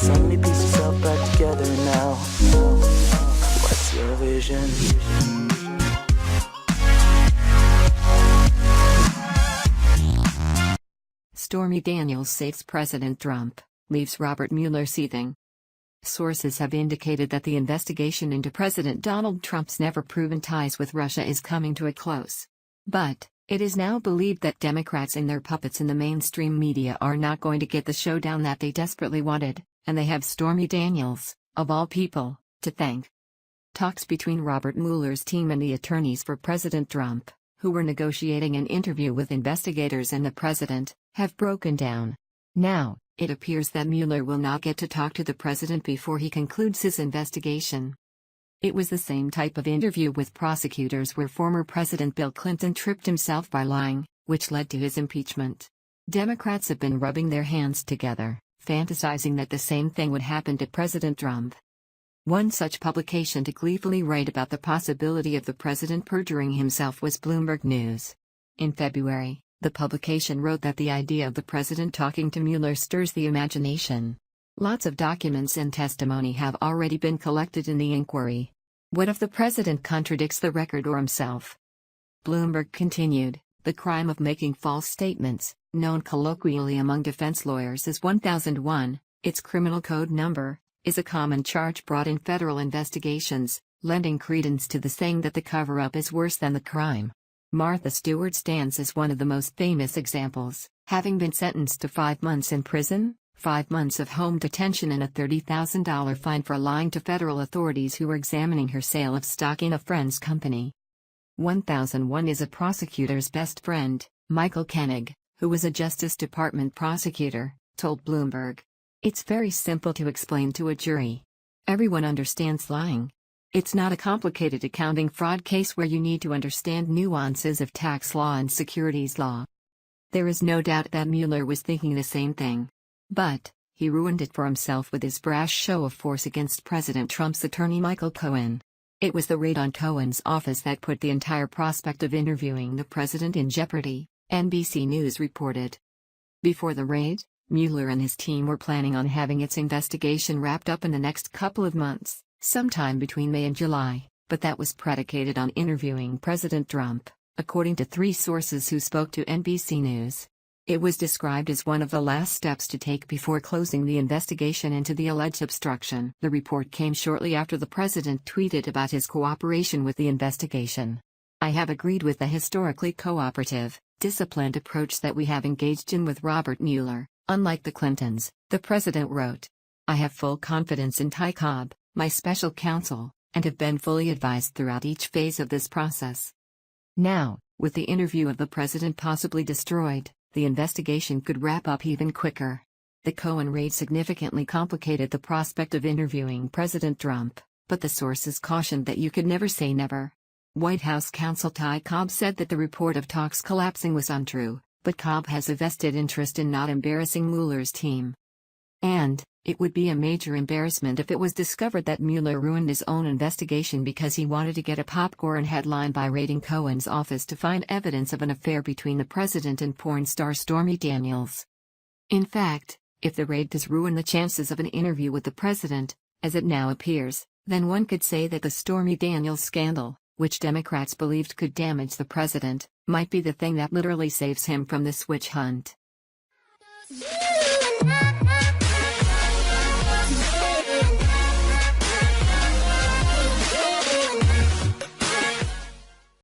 Let me piece yourself back together now. What's your vision? Stormy Daniels saves President Trump, leaves Robert Mueller seething. Sources have indicated that the investigation into President Donald Trump's never-proven ties with Russia is coming to a close. But it is now believed that Democrats and their puppets in the mainstream media are not going to get the showdown that they desperately wanted, and they have Stormy Daniels, of all people, to thank. Talks between Robert Mueller's team and the attorneys for President Trump, who were negotiating an interview with investigators and the president, have broken down. Now, it appears that Mueller will not get to talk to the president before he concludes his investigation. It was the same type of interview with prosecutors where former President Bill Clinton tripped himself by lying, which led to his impeachment. Democrats have been rubbing their hands together, fantasizing that the same thing would happen to President Trump. One such publication to gleefully write about the possibility of the president perjuring himself was Bloomberg News. In February, the publication wrote that the idea of the president talking to Mueller stirs the imagination. Lots of documents and testimony have already been collected in the inquiry. What if the president contradicts the record or himself? Bloomberg continued, the crime of making false statements, known colloquially among defense lawyers as 1001, its criminal code number, is a common charge brought in federal investigations, lending credence to the saying that the cover-up is worse than the crime. Martha Stewart stands as one of the most famous examples, having been sentenced to 5 months in prison, 5 months of home detention and a $30,000 fine for lying to federal authorities who were examining her sale of stock in a friend's company. 1001 is a prosecutor's best friend, Michael Koenig, who was a Justice Department prosecutor, told Bloomberg. It's very simple to explain to a jury. Everyone understands lying. It's not a complicated accounting fraud case where you need to understand nuances of tax law and securities law. There is no doubt that Mueller was thinking the same thing. But he ruined it for himself with his brash show of force against President Trump's attorney Michael Cohen. It was the raid on Cohen's office that put the entire prospect of interviewing the president in jeopardy, NBC News reported. Before the raid, Mueller and his team were planning on having its investigation wrapped up in the next couple of months, sometime between May and July, but that was predicated on interviewing President Trump, according to 3 sources who spoke to NBC News. It was described as one of the last steps to take before closing the investigation into the alleged obstruction. The report came shortly after the president tweeted about his cooperation with the investigation. I have agreed with the historically cooperative, disciplined approach that we have engaged in with Robert Mueller, unlike the Clintons, the president wrote. I have full confidence in Ty Cobb, my special counsel, and have been fully advised throughout each phase of this process. Now, with the interview of the president possibly destroyed, the investigation could wrap up even quicker. The Cohen raid significantly complicated the prospect of interviewing President Trump, but the sources cautioned that you could never say never. White House counsel Ty Cobb said that the report of talks collapsing was untrue, but Cobb has a vested interest in not embarrassing Mueller's team. And it would be a major embarrassment if it was discovered that Mueller ruined his own investigation because he wanted to get a popcorn headline by raiding Cohen's office to find evidence of an affair between the president and porn star Stormy Daniels. In fact, if the raid does ruin the chances of an interview with the president, as it now appears, then one could say that the Stormy Daniels scandal, which Democrats believed could damage the president, might be the thing that literally saves him from this witch hunt.